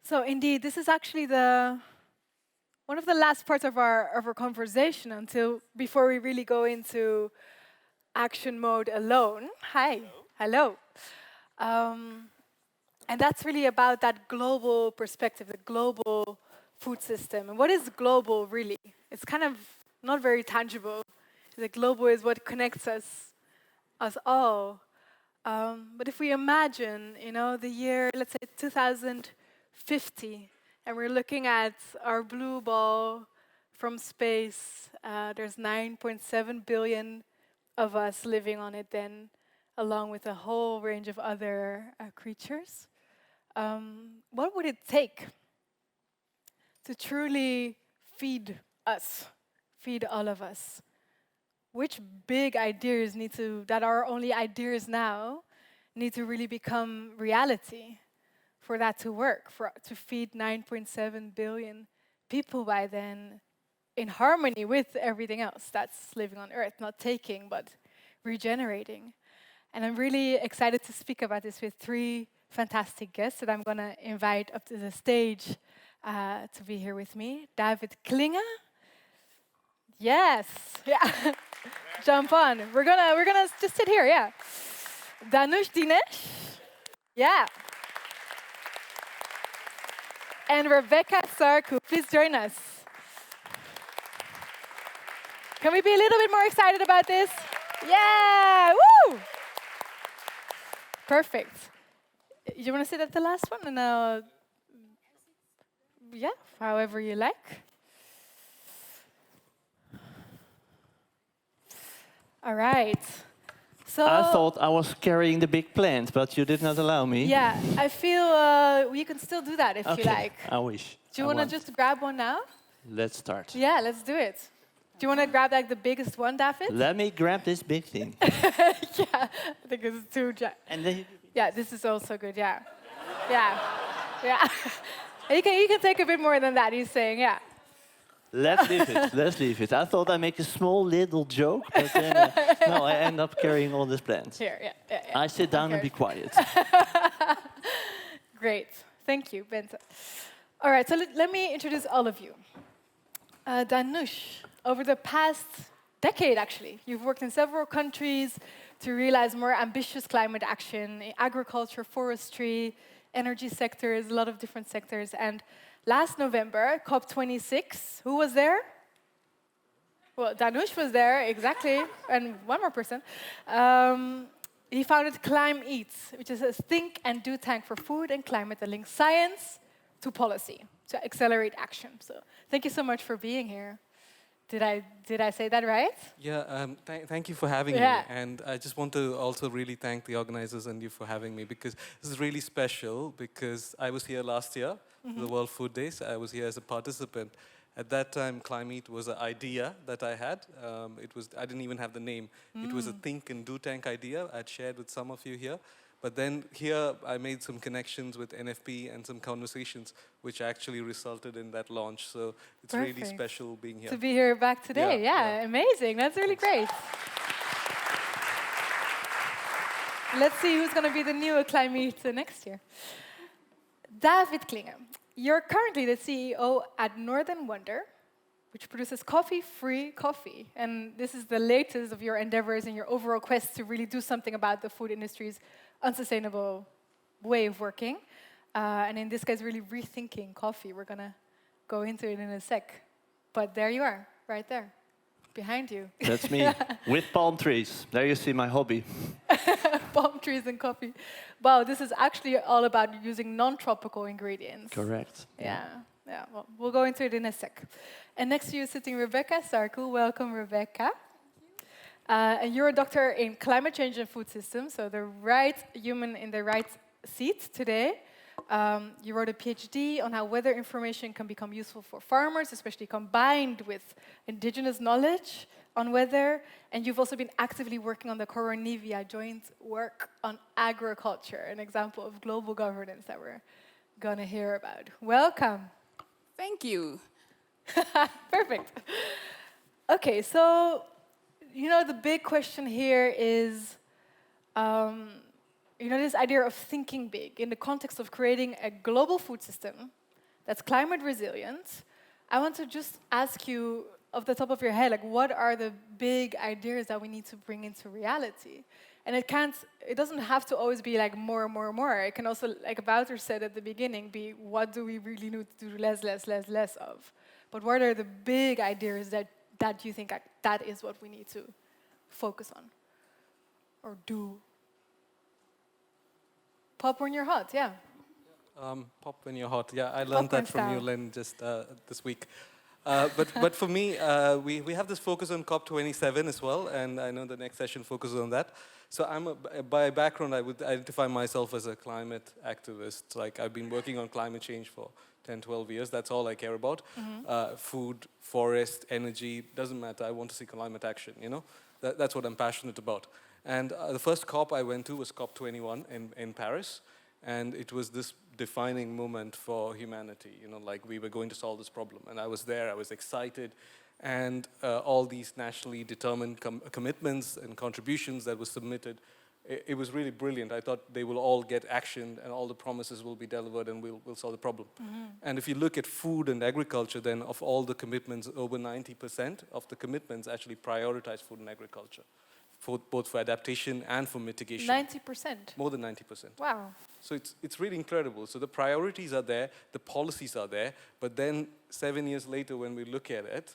So indeed, this is actually the one of the last parts of our conversation until before we really go into action mode alone. Hi, hello. Um, and that's really about that global perspective, the global food system. And what is global really? It's kind of not very tangible. The global is what connects us all. But if we imagine, the year, let's say 2050, and we're looking at our blue ball from space, there's 9.7 billion of us living on it then, along with a whole range of other creatures. What would it take to truly feed us, feed all of us? Which big ideas that are only ideas now, need to really become reality for that to work, to feed 9.7 billion people by then in harmony with everything else that's living on Earth, not taking, but regenerating. And I'm really excited to speak about this with three fantastic guests that I'm going to invite up to the stage to be here with me. David Klinge. Yes. Yeah. Jump on. We're gonna just sit here, yeah. Danush Dinesh. Yeah. And Rebecca Sarku, please join us. Can we be a little bit more excited about this? Yeah, woo! Perfect. You want to sit at the last one? And yeah, however you like. All right. So I thought I was carrying the big plant, but you did not allow me. Yeah, I feel you can still do that if you like. I wish. Do you want to just grab one now? Let's start. Yeah, let's do it. Do you want to grab like the biggest one, David? Let me grab this big thing. Yeah, I think it's too. And then. Yeah, this is also good. Yeah, yeah, yeah. You can take a bit more than that. He's saying, yeah. Let's leave it. Let's leave it. I thought I'd make a small little joke, but then no, I end up carrying all this plant. Here, yeah. I sit down and be quiet. Great, thank you, Bente. All right, so let me introduce all of you. Danush, over the past decade, actually, you've worked in several countries to realize more ambitious climate action in agriculture, forestry, energy sectors, a lot of different sectors. And last November, COP26, who was there? Well, Danush was there, exactly, and one more person. He founded Climb Eats, which is a think and do tank for food and climate that links science to policy to accelerate action. So thank you so much for being here. Did I say that right? Yeah, thank you for having me. And I just want to also really thank the organizers and you for having me, because this is really special, because I was here last year, the World Food Days. I was here as a participant. At that time, Climb Eat was an idea that I had. I didn't even have the name. It was a think and do tank idea I'd shared with some of you here. But then here, I made some connections with NFP and some conversations, which actually resulted in that launch. So it's really special being here. To be here back today, yeah. Amazing. That's really great. Let's see who's going to be the new Climb Eat next year. David Klinge, you're currently the CEO at Northern Wonder, which produces coffee-free coffee. And this is the latest of your endeavors and your overall quest to really do something about the food industry's unsustainable way of working. And in this case, really rethinking coffee. We're going to go into it in a sec. But there you are, right there, behind you. That's me, with palm trees. There you see my hobby. Palm trees and coffee. Wow, this is actually all about using non-tropical ingredients. Correct. Yeah. Well, we'll go into it in a sec. And next to you is sitting Rebecca Sarku. Welcome, Rebecca. And you're a doctor in climate change and food systems, so the right human in the right seat today. You wrote a PhD on how weather information can become useful for farmers, especially combined with indigenous knowledge on weather. And you've also been actively working on the Coronivia joint work on agriculture, an example of global governance that we're going to hear about. Welcome. Thank you. Perfect. Okay, so, the big question here is, this idea of thinking big in the context of creating a global food system that's climate resilient, I want to just ask you, off the top of your head, like, what are the big ideas that we need to bring into reality? And it doesn't have to always be like more and more and more. It can also, like Wouter said at the beginning, be what do we really need to do less of? But what are the big ideas that you think that is what we need to focus on or do? Pop when you're hot, yeah. Pop when you're hot. Yeah, I learned that from you, Len, just this week. But for me, we have this focus on COP27 as well, and I know the next session focuses on that. So by background, I would identify myself as a climate activist. Like, I've been working on climate change for 10, 12 years. That's all I care about. Food, forest, energy, doesn't matter. I want to see climate action, That's what I'm passionate about. And the first COP I went to was COP21 in Paris. And it was this defining moment for humanity, like we were going to solve this problem. And I was there, I was excited. And all these nationally determined commitments and contributions that were submitted, it was really brilliant. I thought they will all get action and all the promises will be delivered and we'll solve the problem. And if you look at food and agriculture, then of all the commitments, over 90% of the commitments actually prioritize food and agriculture, both for adaptation and for mitigation. 90%? More than 90%. Wow. So it's really incredible. So the priorities are there, the policies are there, but then 7 years later when we look at it,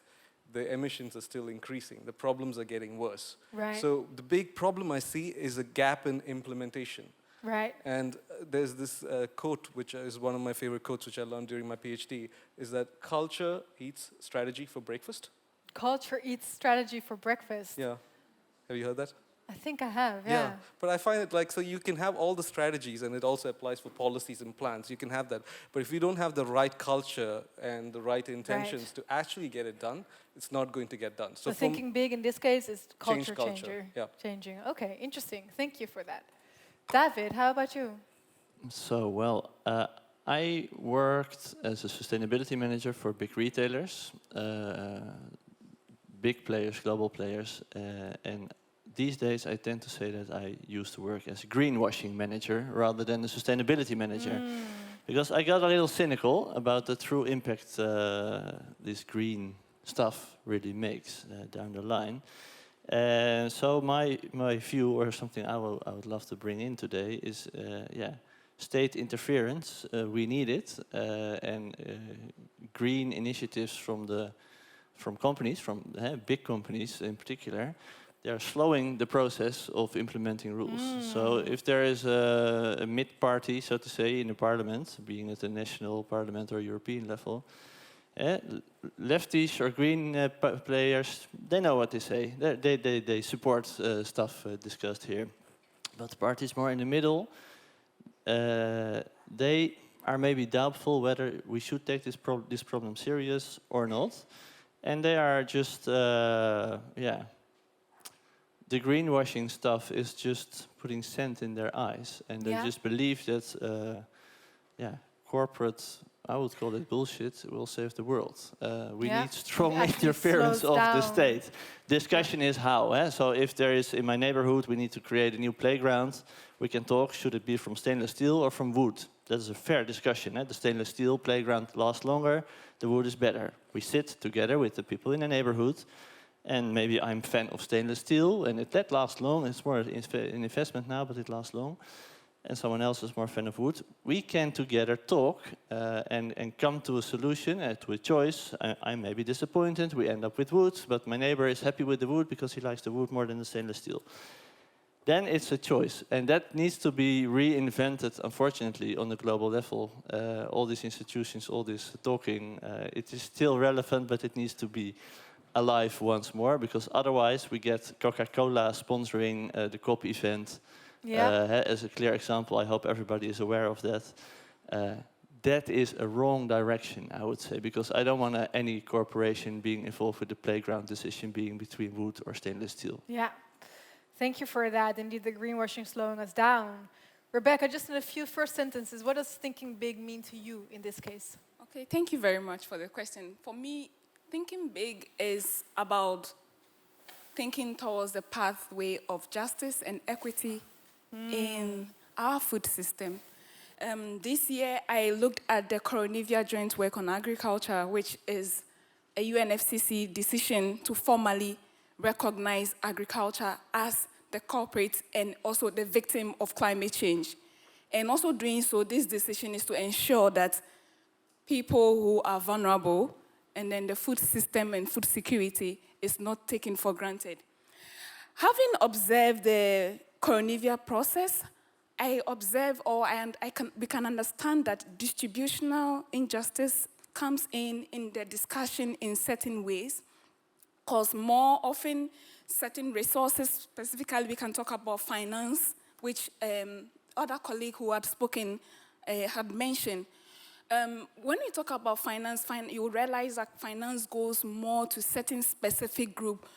the emissions are still increasing. The problems are getting worse. Right. So the big problem I see is a gap in implementation. Right. And there's this quote, which is one of my favorite quotes, which I learned during my PhD, is that culture eats strategy for breakfast. Culture eats strategy for breakfast. Yeah. Have you heard that? I think I have, yeah. But I find it like, so you can have all the strategies, and it also applies for policies and plans. You can have that. But if you don't have the right culture and the right intentions to actually get it done, it's not going to get done. So thinking big in this case is culture changer. Yeah. Changing. Okay, interesting. Thank you for that. David, how about you? So, well, I worked as a sustainability manager for big retailers, big players, global players, and these days I tend to say that I used to work as a greenwashing manager rather than a sustainability manager. Because I got a little cynical about the true impact this green stuff really makes down the line. So my view, or something I would love to bring in today, is state interference. We need it, and green initiatives from companies, from big companies in particular. They are slowing the process of implementing rules. So if there is a mid-party, so to say, in the parliament, being at the national parliament or European level, lefties or green players, they know what they say. They support stuff discussed here. But the parties more in the middle, they are maybe doubtful whether we should take this problem serious or not. And they are just, the greenwashing stuff is just putting sand in their eyes, and they just believe that, corporate, I would call it bullshit, will save the world. We need strong interference of the state. Discussion is how. So if there is, in my neighborhood, we need to create a new playground, we can talk, should it be from stainless steel or from wood? That is a fair discussion. The stainless steel playground lasts longer, the wood is better. We sit together with the people in the neighborhood, and maybe I'm a fan of stainless steel, and that lasts long. It's more an investment now, but it lasts long. And someone else is more a fan of wood. We can together talk and come to a solution, to a choice. I may be disappointed, we end up with wood, but my neighbor is happy with the wood because he likes the wood more than the stainless steel. Then it's a choice, and that needs to be reinvented, unfortunately, on the global level. All these institutions, all this talking, it is still relevant, but it needs to be alive once more, because otherwise we get Coca-Cola sponsoring the COP event. As a clear example, I hope everybody is aware of that. That is a wrong direction, I would say, because I don't want any corporation being involved with the playground decision being between wood or stainless steel. Yeah, thank you for that. Indeed, the greenwashing slowing us down. Rebecca, just in a few first sentences, what does thinking big mean to you in this case? Okay, thank you very much for the question. For me, thinking big is about thinking towards the pathway of justice and equity in our food system. This year, I looked at the Coronivia Joint Work on Agriculture, which is a UNFCCC decision to formally recognize agriculture as the culprit and also the victim of climate change. And also doing so, this decision is to ensure that people who are vulnerable and then the food system and food security is not taken for granted. Having observed the Coronivia process, I observe we can understand that distributional injustice comes in the discussion in certain ways, because more often certain resources, specifically we can talk about finance, which other colleague who had spoken had mentioned. When we talk about finance, you realize that finance goes more to certain specific group.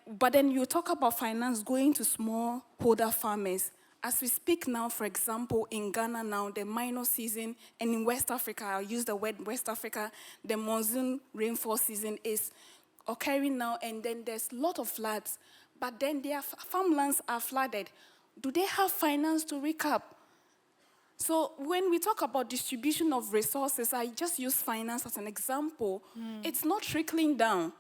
But then you talk about finance going to smallholder farmers. As we speak now, for example, in Ghana now, the minor season, and in West Africa, I'll use the word West Africa, the monsoon rainfall season is occurring now, and then there's a lot of floods. But then their farmlands are flooded. Do they have finance to recap? So when we talk about distribution of resources, I just use finance as an example. It's not trickling down.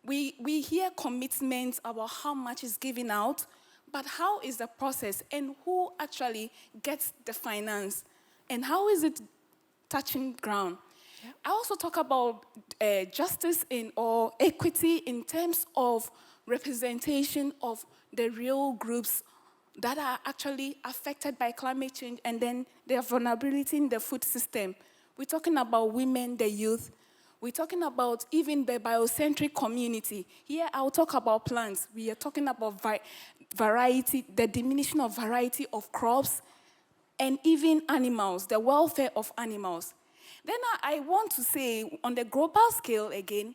We hear commitments about how much is given out, but how is the process and who actually gets the finance and how is it touching ground? Yeah. I also talk about justice or equity in terms of representation of the real groups that are actually affected by climate change and then their vulnerability in the food system. We're talking about women, the youth. We're talking about even the biocentric community. Here, I'll talk about plants. We are talking about variety, the diminution of variety of crops, and even animals, the welfare of animals. Then I want to say, on the global scale again,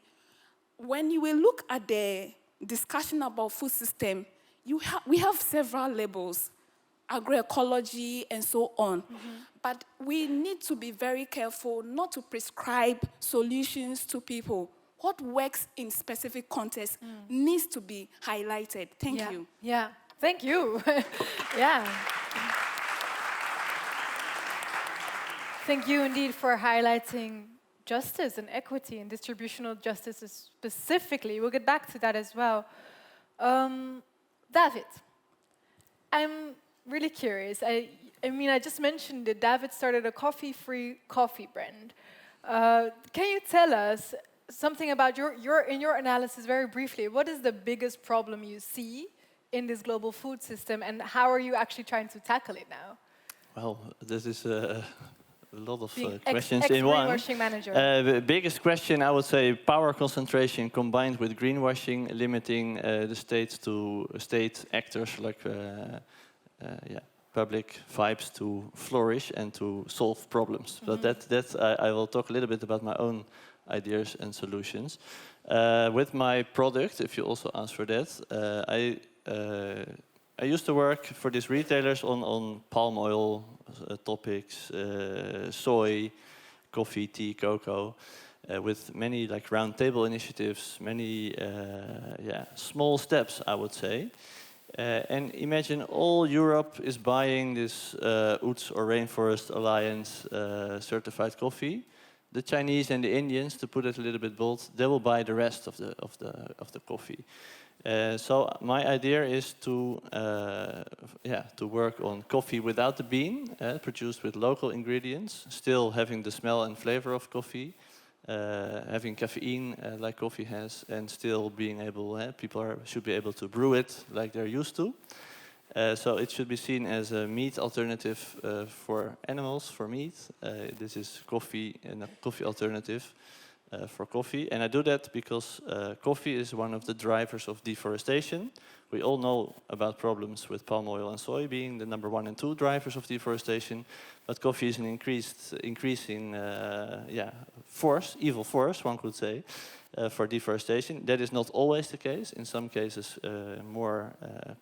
when you will look at the discussion about food system, we have several labels, agroecology and so on. But we need to be very careful not to prescribe solutions to people. What works in specific contexts needs to be highlighted. Thank you. Yeah, thank you. Yeah. Thank you indeed for highlighting justice and equity and distributional justice specifically. We'll get back to that as well. David, I'm really curious. I mean, I just mentioned that David started a coffee-free coffee brand. Can you tell us something about in your analysis very briefly? What is the biggest problem you see in this global food system, and how are you actually trying to tackle it now? Well, this is a lot of questions in one. Greenwashing manager. The biggest question, I would say, power concentration combined with greenwashing, limiting the states to state actors like public vibes to flourish and to solve problems. So I will talk a little bit about my own ideas and solutions. With my product, if you also ask for that, I used to work for these retailers on palm oil topics, soy, coffee, tea, cocoa, with many like round table initiatives, many small steps, I would say. And imagine all Europe is buying this UTZ or Rainforest Alliance certified coffee. The Chinese and the Indians, to put it a little bit bold, they will buy the rest of the coffee. So my idea is to work on coffee without the bean, produced with local ingredients, still having the smell and flavor of coffee, having caffeine like coffee has, and still being able, should be able to brew it like they're used to. So it should be seen as a meat alternative for animals, for meat. This is coffee and a coffee alternative for coffee. And I do that because coffee is one of the drivers of deforestation. We all know about problems with palm oil and soy being the number 1 and 2 drivers of deforestation. But coffee is an increasing evil force, one could say, for deforestation. That is not always the case. In some cases, more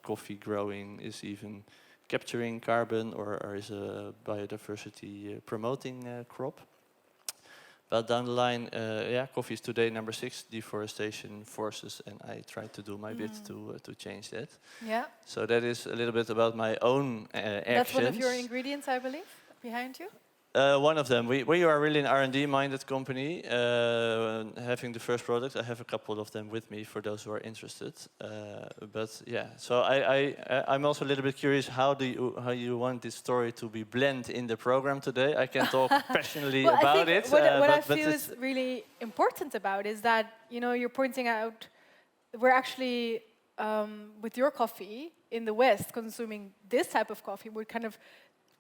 coffee growing is even capturing carbon or is a biodiversity promoting crop. But down the line, yeah, coffee is today number 6 deforestation forces, and I try to do my bit to change that. Yeah. So that is a little bit about my own actions. That's one of your ingredients, I believe, behind you. One of them. We are really an R&D-minded company. Having the first product, I have a couple of them with me for those who are interested. But yeah, so I'm also a little bit curious. How you want this story to be blended in the program today? I can talk passionately about it. What I feel is really important about is that you're pointing out we're actually with your coffee in the West consuming this type of coffee.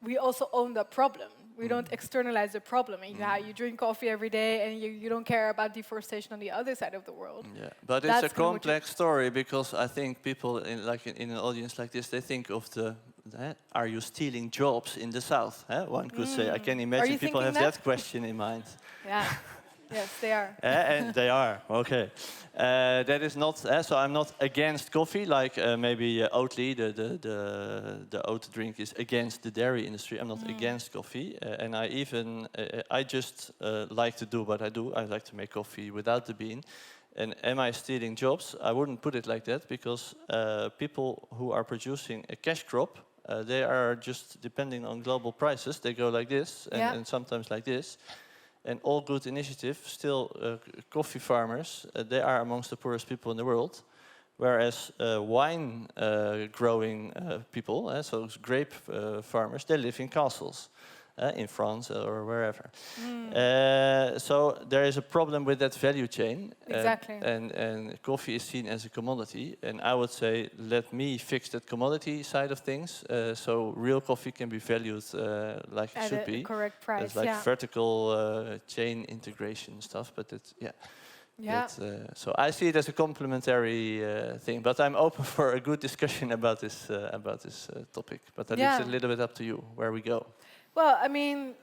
We also own the problem. We don't externalize the problem. You drink coffee every day and you don't care about deforestation on the other side of the world. Yeah, but it's a complex story because I think people in an audience like this, they think of are you stealing jobs in the South? One could say. I can imagine people have that question in mind. Yeah. Yes, they are. And they are, okay. That is not, so I'm not against coffee, like maybe Oatly, the oat drink is against the dairy industry. I'm not against coffee. And I just like to do what I do. I like to make coffee without the bean. And am I stealing jobs? I wouldn't put it like that, because people who are producing a cash crop, they are just depending on global prices. They go like this, and sometimes like this. And all good initiative, still coffee farmers, they are amongst the poorest people in the world. Whereas wine growing people, so grape farmers, they live in castles in France or wherever. So there is a problem with that value chain. Exactly. And coffee is seen as a commodity. And I would say, let me fix that commodity side of things. So real coffee can be valued like it should be. At a correct price, it's like vertical chain integration stuff. But it's, yeah. So I see it as a complementary thing, but I'm open for a good discussion about this topic. But that leaves it a little bit up to you where we go. Well, I mean,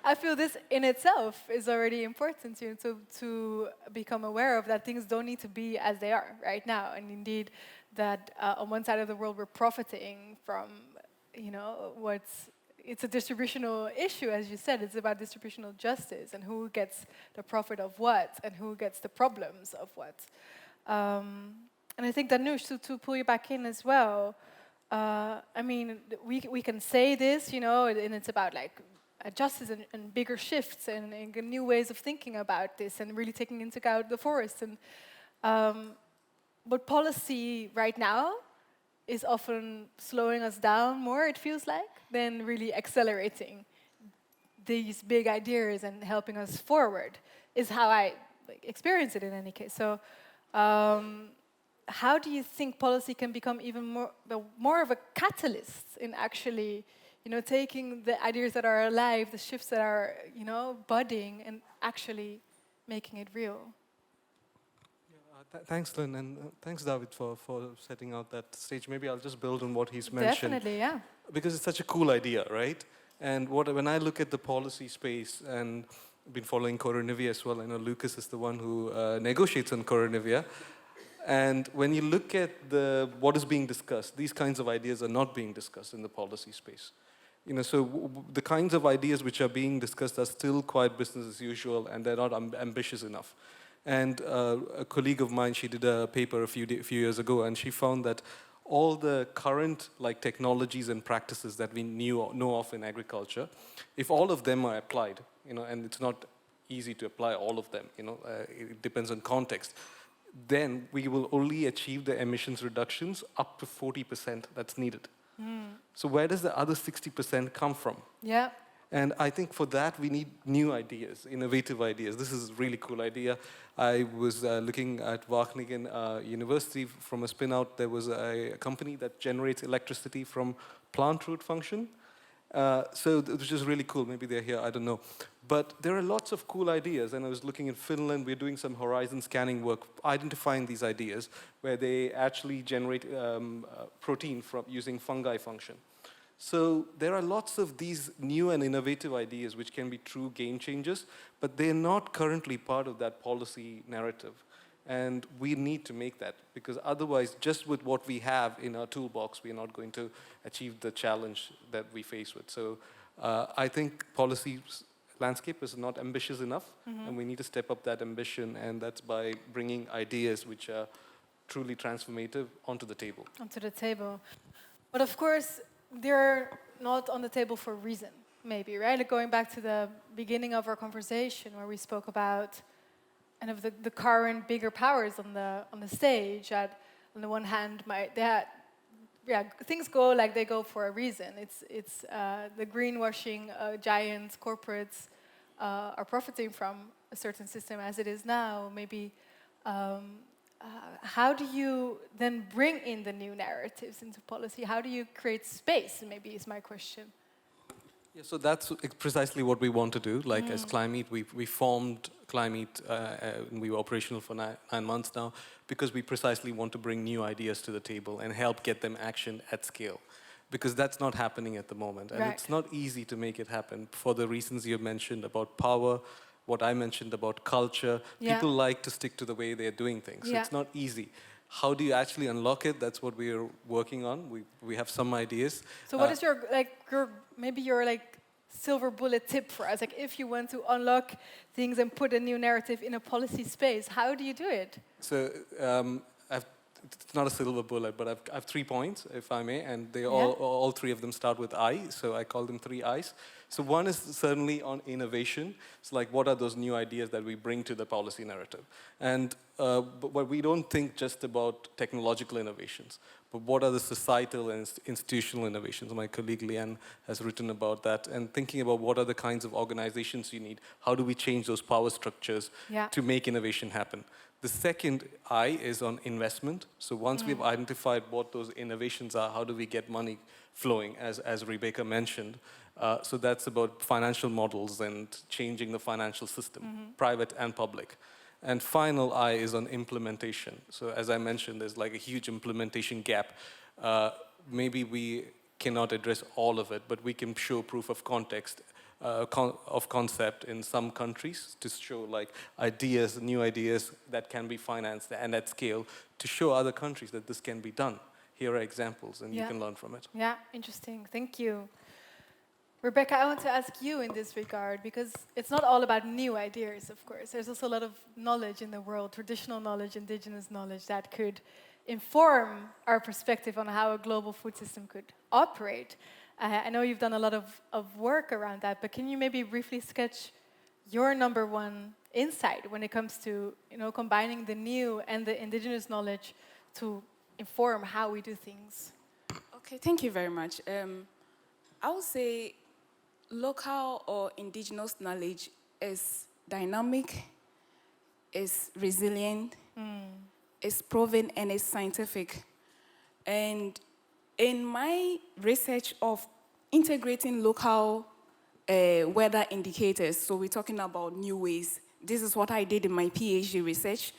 I feel this in itself is already important to become aware of that things don't need to be as they are right now, and indeed that on one side of the world we're profiting from, it's a distributional issue, as you said. It's about distributional justice and who gets the profit of what and who gets the problems of what. And I think, Danush, to pull you back in as well, I mean, we can say this, and it's about like justice and bigger shifts and new ways of thinking about this and really taking into account the forest. But policy right now is often slowing us down more, it feels like, than really accelerating these big ideas and helping us forward, is how I experience it in any case. So how do you think policy can become even more of a catalyst in actually, taking the ideas that are alive, the shifts that are, budding, and actually making it real? Thanks, Lynn, and thanks, David, for setting out that stage. Maybe I'll just build on what he's mentioned. Definitely, yeah. Because it's such a cool idea, right? And when I look at the policy space, and I've been following Coronivia as well, I know Lucas is the one who negotiates on Coronivia. And when you look at what is being discussed, these kinds of ideas are not being discussed in the policy space. So the kinds of ideas which are being discussed are still quite business as usual, and they're not ambitious enough. And a colleague of mine, she did a paper a few years ago, and she found that all the current technologies and practices that we know of in agriculture, if all of them are applied, and it's not easy to apply all of them, it depends on context, then we will only achieve the emissions reductions up to 40% that's needed. So where does the other 60% come from? Yeah. And I think for that, we need new ideas, innovative ideas. This is a really cool idea. I was looking at Wageningen University. From a spin-out, there was a company that generates electricity from plant root function. Which is really cool. Maybe they're here, I don't know. But there are lots of cool ideas. And I was looking in Finland. We're doing some horizon scanning work, identifying these ideas, where they actually generate protein from using fungi function. So there are lots of these new and innovative ideas which can be true game changers, but they're not currently part of that policy narrative. And we need to make that, because otherwise, just with what we have in our toolbox, we're not going to achieve the challenge that we face with. So I think policies landscape is not ambitious enough, and we need to step up that ambition, and that's by bringing ideas which are truly transformative onto the table. Onto the table. But of course, they're not on the table for a reason, maybe, right? Like going back to the beginning of our conversation where we spoke about kind of the current bigger powers on the stage. On the one hand, things go like they go for a reason. It's the greenwashing giants, corporates are profiting from a certain system as it is now. Maybe how do you then bring in the new narratives into policy? How do you create space? Maybe is my question. Yeah, so that's precisely what we want to do. Like as Climate, we formed Climate, and we were operational for 9 months now, because we precisely want to bring new ideas to the table and help get them actioned at scale. Because that's not happening at the moment. And it's not easy to make it happen for the reasons you mentioned about power, what I mentioned about culture. People like to stick to the way they're doing things. So it's not easy. How do you actually unlock it? That's what we're working on. We have some ideas. So what is your silver bullet tip for us? Like if you want to unlock things and put a new narrative in a policy space, how do you do it? So it's not a silver bullet, but I have 3 points, if I may, and they all 3 of them start with I, so I call them 3 I's. So one is certainly on innovation. It's like, what are those new ideas that we bring to the policy narrative? And but we don't think just about technological innovations, but what are the societal and institutional innovations? My colleague Leanne has written about that, and thinking about what are the kinds of organizations you need. How do we change those power structures to make innovation happen? The second I is on investment. So once we've identified what those innovations are, how do we get money flowing, as Rebecca mentioned. So that's about financial models and changing the financial system, private and public. And final I is on implementation. So as I mentioned, there's like a huge implementation gap. Maybe we cannot address all of it, but we can show proof of context, of concept in some countries to show like ideas, new ideas that can be financed and at scale, to show other countries that this can be done. Here are examples, and you can learn from it. Yeah, interesting. Thank you. Rebecca, I want to ask you in this regard, because it's not all about new ideas, of course. There's also a lot of knowledge in the world, traditional knowledge, indigenous knowledge, that could inform our perspective on how a global food system could operate. I know you've done a lot of work around that, but can you maybe briefly sketch your #1 insight when it comes to combining the new and the indigenous knowledge to inform how we do things? Okay, thank you very much. I would say local or indigenous knowledge is dynamic, is resilient, is proven, and is scientific. And in my research of integrating local weather indicators, so we're talking about new ways, this is what I did in my PhD research,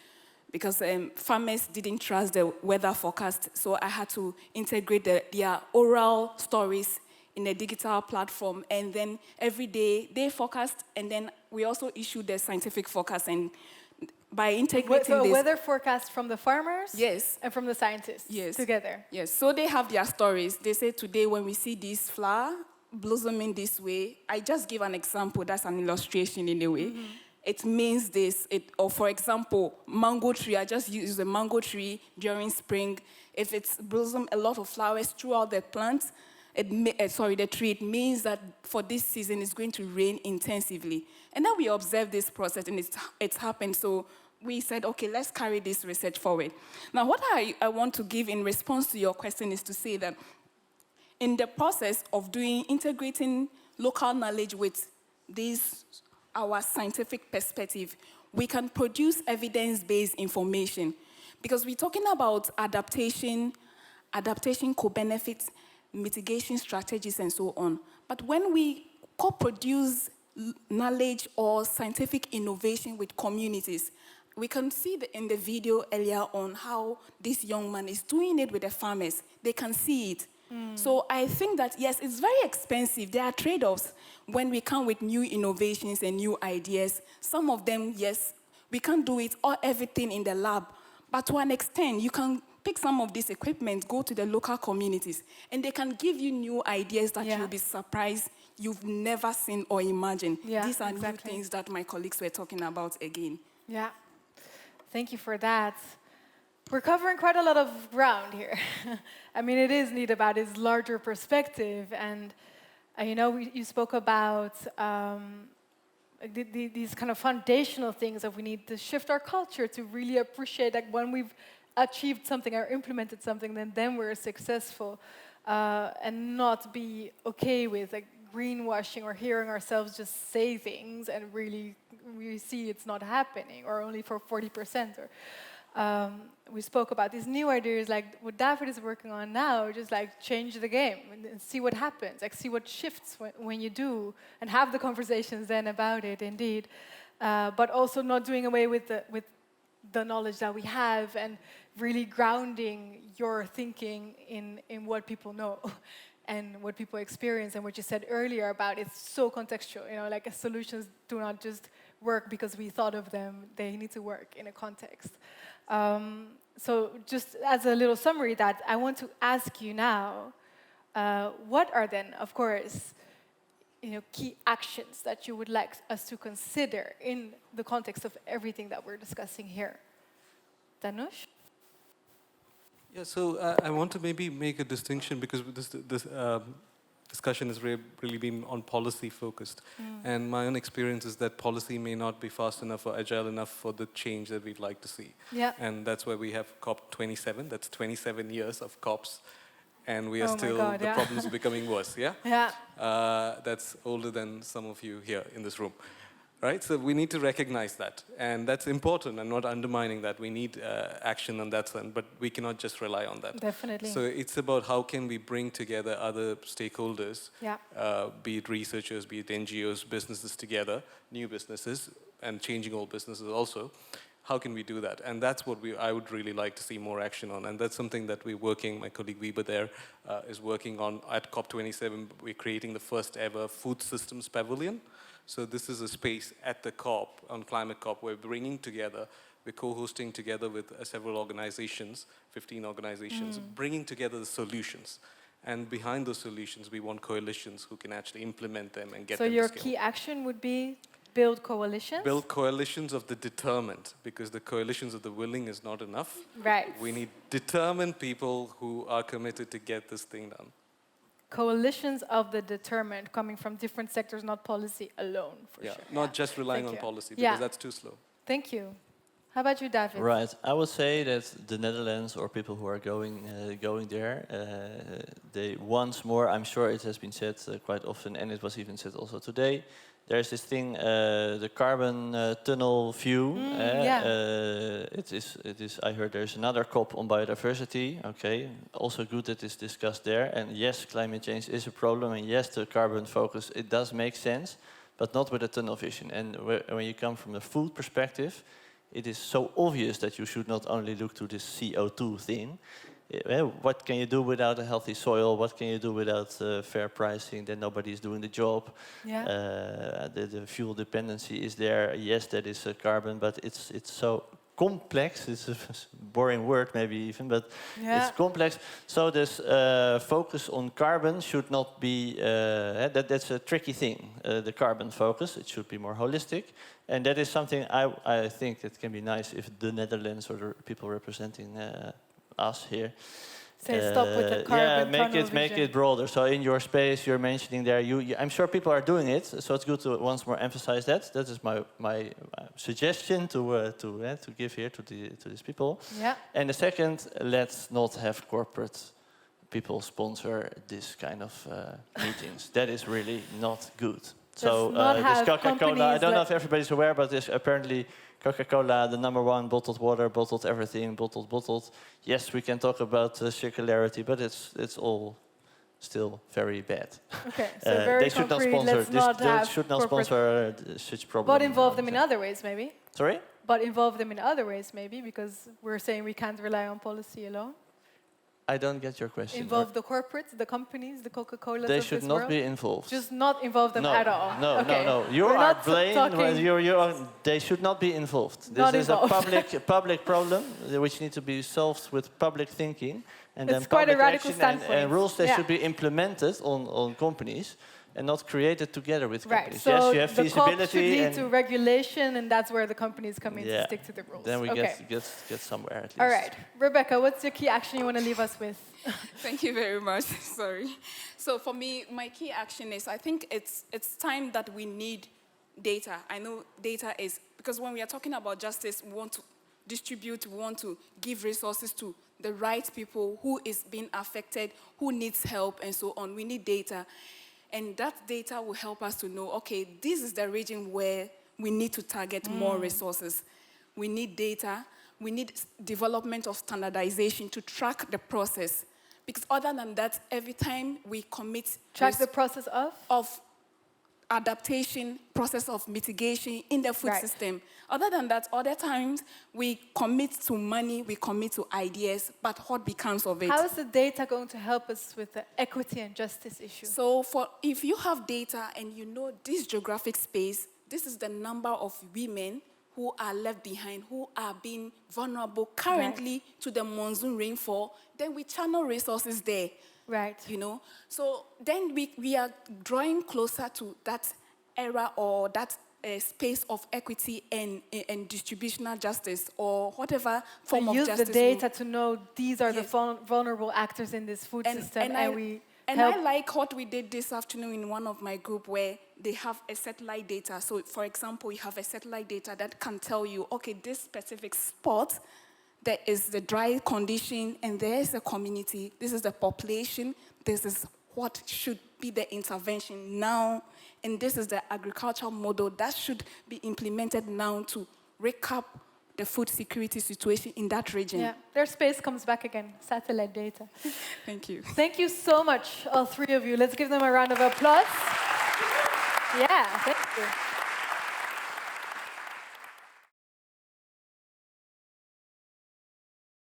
because farmers didn't trust the weather forecast, so I had to integrate their oral stories in a digital platform, and then every day they forecast, and then we also issue the scientific forecast, and by integrating so this... a weather forecast from the farmers? Yes. And from the scientists? Yes. Together? Yes, so they have their stories. They say today when we see this flower blossoming this way, I just give an example, that's an illustration in a way. It means this, or for example, mango tree, I just use a mango tree during spring. If it's blossom a lot of flowers throughout the plant, the tree, it means that for this season it's going to rain intensively. And then we observe this process, and it's happened. So we said, okay, let's carry this research forward. Now, what I want to give in response to your question is to say that in the process of integrating local knowledge with our scientific perspective, we can produce evidence-based information. Because we're talking about adaptation co-benefits, mitigation strategies, and so on. But when we co-produce knowledge or scientific innovation with communities, we can see in the video earlier on how this young man is doing it with the farmers. They can see it. So I think that, yes, it's very expensive. There are trade-offs when we come with new innovations and new ideas. Some of them, yes, we can't do it or everything in the lab. But to an extent, you can pick some of this equipment, go to the local communities, and they can give you new ideas that you'll be surprised you've never seen or imagined. These are new things that my colleagues were talking about again. Yeah, thank you for that. We're covering quite a lot of ground here. I mean, it is neat about this larger perspective, and you know, you spoke about these kind of foundational things that we need to shift our culture to really appreciate that when we've achieved something or implemented something, then we're successful, and not be okay with like greenwashing or hearing ourselves just say things and really we see it's not happening or only for 40%. Or we spoke about these new ideas like what David is working on now, just like change the game and see what happens, like see what shifts when you do and have the conversations then about it indeed, but also not doing away with the knowledge that we have and really grounding your thinking in what people know and what people experience and what you said earlier about it's so contextual, you know, like solutions do not just work because we thought of them, they need to work in a context. So just as a little summary that I want to ask you now, what are then, of course, you know, key actions that you would like us to consider in the context of everything that we're discussing here? Danush? Yeah, so I want to maybe make a distinction because this discussion has really been on policy focused. And my own experience is that policy may not be fast enough or agile enough for the change that we'd like to see. Yeah. And that's why we have COP27. That's 27 years of COPs. And we are the problems are becoming worse, yeah? Yeah. That's older than some of you here in this room. Right? So we need to recognize that. And that's important. I'm not undermining that. We need action on that end, but we cannot just rely on that. Definitely. So it's about how can we bring together other stakeholders, be it researchers, be it NGOs, businesses together, new businesses, and changing old businesses also. How can we do that? And that's what I would really like to see more action on. And that's something that we're working, my colleague Weber there is working on at COP27. We're creating the first ever food systems pavilion. So this is a space at the COP, on Climate COP, we're bringing together, we're co-hosting together with several organizations, 15 organizations, bringing together the solutions. And behind those solutions, we want coalitions who can actually implement them and get them to scale. So your key action would be build coalitions? Build coalitions of the determined, because the coalitions of the willing is not enough. Right. We need determined people who are committed to get this thing done. Coalitions of the determined coming from different sectors, not policy alone, for sure. Not just relying on policy, because that's too slow. Thank you. How about you, David? Right. I would say that the Netherlands or people who are going there, they once more, I'm sure it has been said quite often, and it was even said also today, there's this thing, the carbon tunnel view. It is. I heard there's another COP on biodiversity. Okay, also good that it's discussed there. And yes, climate change is a problem. And yes, the carbon focus, it does make sense, but not with a tunnel vision. And when you come from a food perspective, it is so obvious that you should not only look to this CO2 thing. What can you do without a healthy soil? What can you do without fair pricing? Then nobody is doing the job. Yeah. The fuel dependency is there. Yes, that is carbon, but it's so complex. It's a boring word, maybe even, but it's complex. So this focus on carbon should not be. That's a tricky thing. The carbon focus. It should be more holistic, and that is something I think that can be nice if the Netherlands or the people representing us here. Say stop with the carbon make it broader. So in your space, you're mentioning there. I'm sure people are doing it. So it's good to once more emphasize that. That is my suggestion to give here to these people. Yeah. And the second, let's not have corporate people sponsor this kind of meetings. That is really not good. So this Coca-Cola. I don't know if everybody's aware, but this apparently. Coca-Cola, the #1 bottled water, bottled everything, bottled. Yes, we can talk about circularity, but it's all still very bad. Okay, so very concrete. They should not sponsor such problems. But involve them in other ways, maybe. Sorry? But involve them in other ways, maybe, because we're saying we can't rely on policy alone. I don't get your question. Involve the corporates, the companies, the Coca-Colas They of should this not world? be involved. Just not involve them No, at all? no, Okay. no. You We're are not blamed. talking- They should not be involved. Not This involved. is a public problem which needs to be solved with public thinking. And It's then quite a public radical action and standpoint. rules that Yeah. should be implemented on companies and not created together with Right, companies. so Yes, you have the COP should feasibility lead and to regulation, and that's where the companies come in to yeah, stick to the rules. then we Okay. get somewhere at least. All right. Rebecca, what's your key action you want to leave us with? Thank you very much. Sorry. So for me, my key action is I think it's time that we need data. I know data is, because when we are talking about justice, we want to distribute, we want to give resources to the right people who is being affected, who needs help, and so on. We need data. And that data will help us to know, okay, this is the region where we need to target more resources. We need data. We need development of standardization to track the process. Because other than that, every time we commit... Track the process of adaptation, process of mitigation in the food system. Other than that, other times we commit to money, we commit to ideas, but what becomes of it? How is the data going to help us with the equity and justice issue? So if you have data and you know this geographic space, this is the number of women who are left behind, who are being vulnerable currently to the monsoon rainfall, then we channel resources there. Right. You know, so then we are drawing closer to that era or that space of equity and distributional justice or whatever form of justice. Use the data to know these are the vulnerable actors in this food system, and we help. I like what we did this afternoon in one of my group where they have a satellite data. So, for example, you have a satellite data that can tell you, okay, this specific spot, there is the dry condition, and there is a community. This is the population. This is what should be the intervention now. And this is the agricultural model that should be implemented now to recap the food security situation in that region. Yeah, their space comes back again, satellite data. Thank you. Thank you so much, all three of you. Let's give them a round of applause. Yeah, thank you.